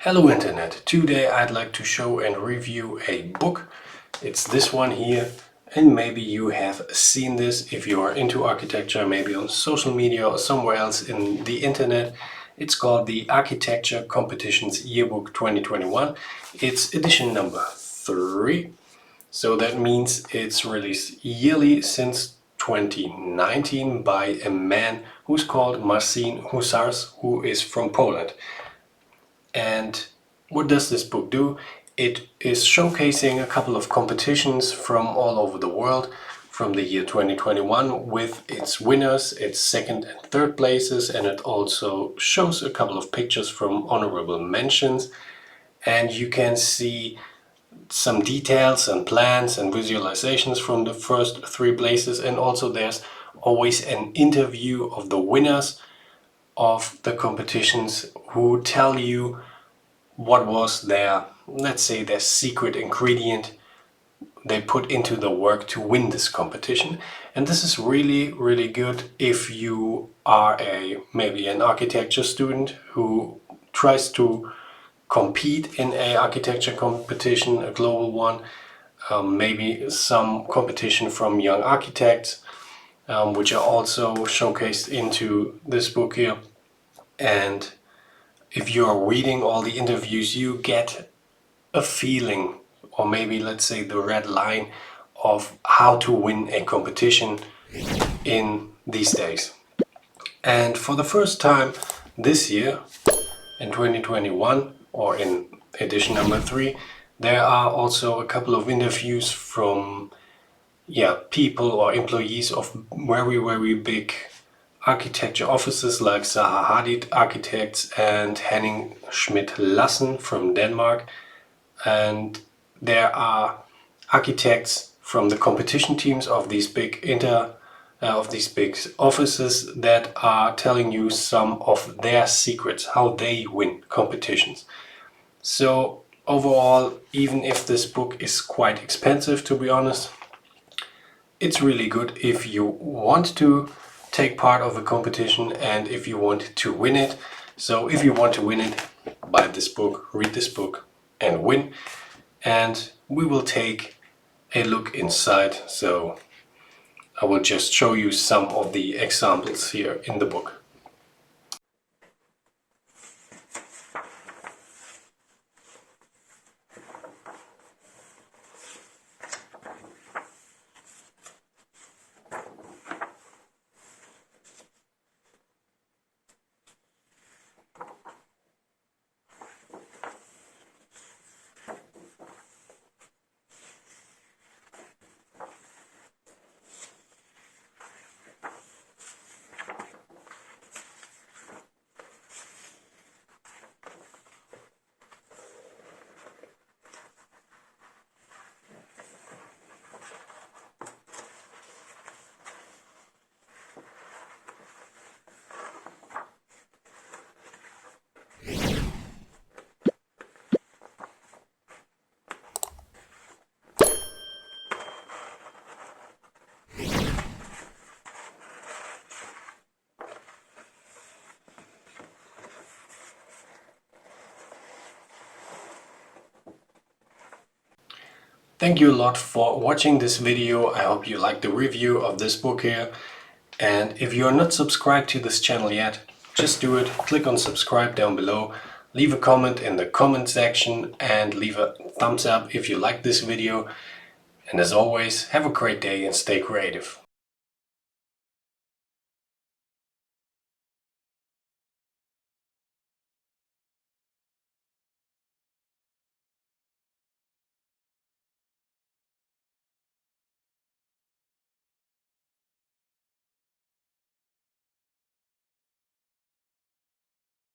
Hello Internet! Today I'd like to show and review a book. It's this one here, and maybe you have seen this if you are into architecture, maybe on social media or somewhere else in the internet. It's called the Architecture Competitions Yearbook 2021. It's edition number 3. So that means it's released yearly since 2019 by a man who's called Marcin Husars, who is from Poland. And what does this book do? It is showcasing a couple of competitions from all over the world from the year 2021 with its winners, its second and third places, and it also shows a couple of pictures from honorable mentions. And you can see some details and plans and visualizations from the first 3 places, and also there's always an interview of the winners of the competitions who tell you what was their, let's say, their secret ingredient they put into the work to win this competition. And this is really good if you are maybe an architecture student who tries to compete in a architecture competition, a global one, maybe some competition from young architects, which are also showcased into this book here. And if you are reading all the interviews, you get a feeling, or maybe let's say the red line of how to win a competition in these days. And for the first time this year, in 2021, or in edition number 3, there are also a couple of interviews from people or employees of very big architecture offices like Zaha Hadid Architects and Henning Schmidt-Lassen from Denmark. And there are architects from the competition teams of these big offices that are telling you some of their secrets, how they win competitions. So overall, even if this book is quite expensive, to be honest, it's really good if you want to take part of a competition and if you want to win it. So if you want to win it, buy this book, read this book and win. And we will take a look inside. So I will just show you some of the examples here in the book. Thank you a lot for watching this video. I hope you liked the review of this book here. And if you are not subscribed to this channel yet, just do it. Click on subscribe down below. Leave a comment in the comment section and leave a thumbs up if you like this video. And as always, have a great day and stay creative.